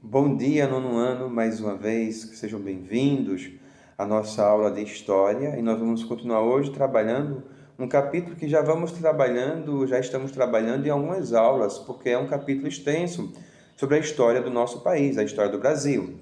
Bom dia, nono ano, mais uma vez, sejam bem-vindos à nossa aula de História e nós vamos continuar hoje trabalhando um capítulo que já estamos trabalhando em algumas aulas, porque é um capítulo extenso sobre a história do nosso país, a história do Brasil.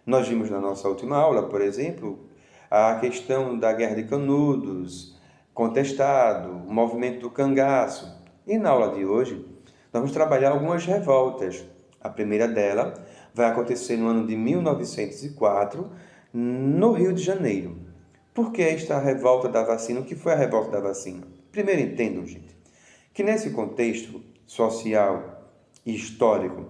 Nós vimos na nossa última aula, por exemplo, a questão da Guerra de Canudos, contestado, o movimento do cangaço. E na aula de hoje, nós vamos trabalhar algumas revoltas. A primeira dela vai acontecer no ano de 1904, no Rio de Janeiro. Por que esta revolta da vacina? O que foi a revolta da vacina? Primeiro entendam, gente, que nesse contexto social e histórico,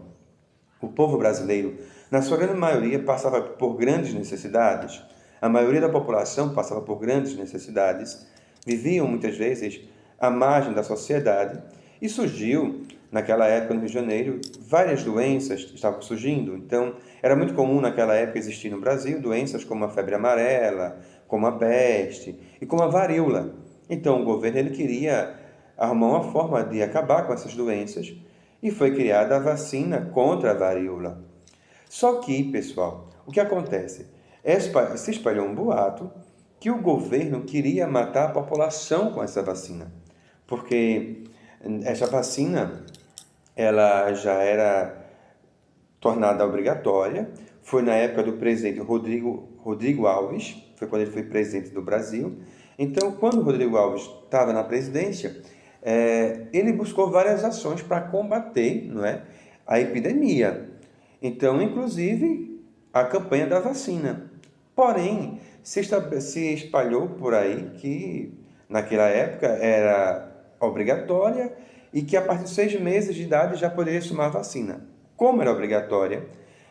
o povo brasileiro, na sua grande maioria, passava por grandes necessidades. A maioria da população passava por grandes necessidades, viviam muitas vezes à margem da sociedade e surgiu, naquela época no Rio de Janeiro, várias doenças estavam surgindo. Então, era muito comum naquela época existir no Brasil doenças como a febre amarela, como a peste e como a varíola. Então, o governo ele queria arrumar uma forma de acabar com essas doenças e foi criada a vacina contra a varíola. Só que, pessoal, o que acontece? Se espalhou um boato que o governo queria matar a população com essa vacina, porque essa vacina ela já era tornada obrigatória, foi na época do presidente Rodrigo Alves, foi quando ele foi presidente do Brasil. Então, quando o Rodrigo Alves estava na presidência, ele buscou várias ações para combater, não é, a epidemia. Então, inclusive, a campanha da vacina. Porém, se espalhou por aí que naquela época era obrigatória e que a partir de 6 meses de idade já poderia tomar a vacina. Como era obrigatória,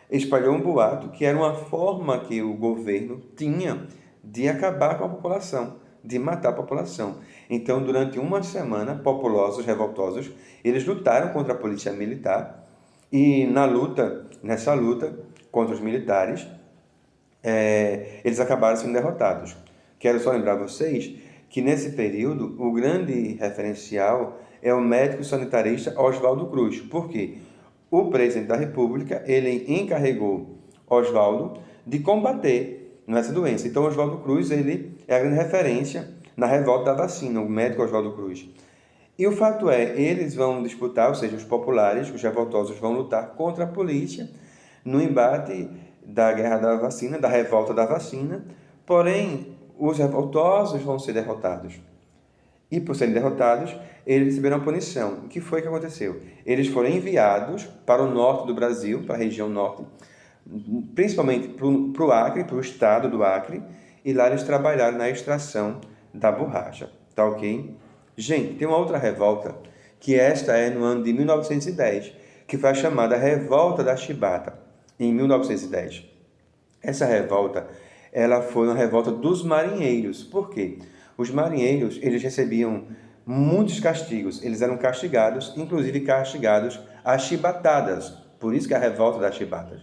espalhou um boato que era uma forma que o governo tinha de acabar com a população, de matar a população. Então, durante uma semana, populosos, revoltosos, eles lutaram contra a polícia militar e nessa luta contra os militares, eles acabaram sendo derrotados. Quero só lembrar vocês que nesse período o grande referencial é o médico sanitarista Oswaldo Cruz. Por quê? O presidente da República ele encarregou Oswaldo de combater essa doença. Então Oswaldo Cruz ele é a grande referência na revolta da vacina, o médico Oswaldo Cruz. E o fato é, eles vão disputar, ou seja, os populares, os revoltosos vão lutar contra a polícia no embate da guerra da vacina, da revolta da vacina, porém os revoltosos vão ser derrotados. E por serem derrotados, eles receberam a punição. O que foi que aconteceu? Eles foram enviados para o norte do Brasil, para a região norte, principalmente para o Acre, para o estado do Acre, e lá eles trabalharam na extração da borracha. Tá ok? Gente, tem uma outra revolta, que esta é no ano de 1910, que foi a chamada Revolta da Chibata, em 1910. Essa revolta, ela foi uma revolta dos marinheiros. Por quê? Os marinheiros, eles recebiam muitos castigos, eles eram castigados, inclusive castigados a chibatadas, por isso que é a revolta das chibatas.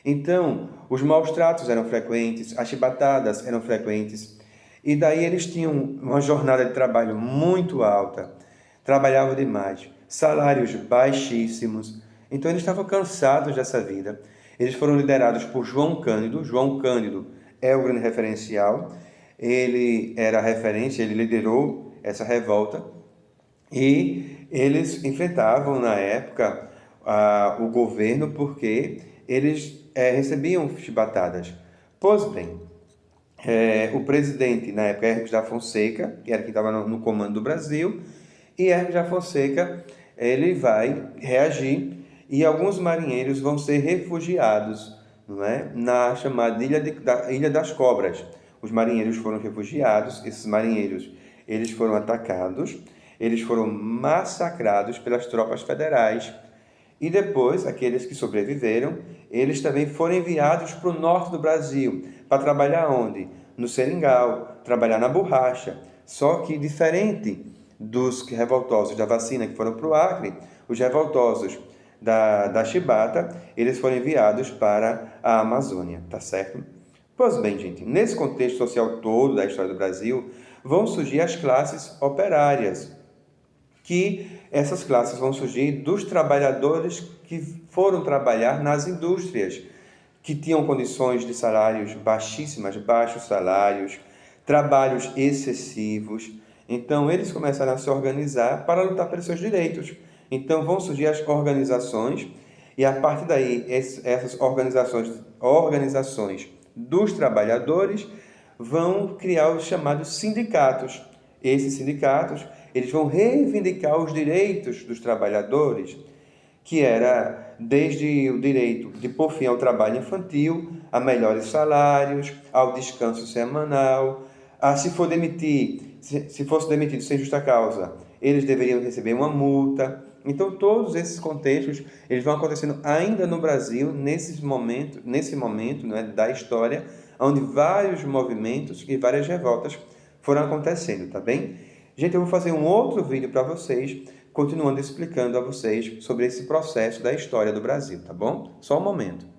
Então, os maus tratos eram frequentes, as chibatadas eram frequentes, e daí eles tinham uma jornada de trabalho muito alta, trabalhavam demais, salários baixíssimos, então eles estavam cansados dessa vida. Eles foram liderados por João Cândido. João Cândido é o grande referencial, ele era a referência, ele liderou essa revolta, e eles enfrentavam na época o governo porque eles recebiam chibatadas. Pois bem, o presidente na época, Hermes da Fonseca, que era quem estava no comando do Brasil, e Hermes da Fonseca ele vai reagir e alguns marinheiros vão ser refugiados, não é? Na chamada Ilha das Cobras. Os marinheiros foram refugiados, esses marinheiros eles foram atacados, eles foram massacrados pelas tropas federais. E depois, aqueles que sobreviveram, eles também foram enviados para o norte do Brasil, para trabalhar onde? No seringal, trabalhar na borracha. Só que, diferente dos revoltosos da vacina que foram para o Acre, os revoltosos da chibata, eles foram enviados para a Amazônia, tá certo? Pois bem, gente, nesse contexto social todo da história do Brasil, vão surgir as classes operárias. que essas classes vão surgir dos trabalhadores que foram trabalhar nas indústrias, que tinham condições de salários baixíssimas, baixos salários, trabalhos excessivos. Então, eles começaram a se organizar para lutar pelos seus direitos. Então, vão surgir as organizações, e a partir daí, essas organizações dos trabalhadores vão criar os chamados sindicatos. Esses sindicatos, eles vão reivindicar os direitos dos trabalhadores, que era desde o direito de pôr fim ao trabalho infantil, a melhores salários, ao descanso semanal, a se fosse demitido sem justa causa, eles deveriam receber uma multa. Então, todos esses contextos, eles vão acontecendo ainda no Brasil, nesse momento, né, da história, onde vários movimentos e várias revoltas foram acontecendo, tá bem? Gente, eu vou fazer um outro vídeo para vocês, continuando explicando a vocês sobre esse processo da história do Brasil, tá bom? Só um momento.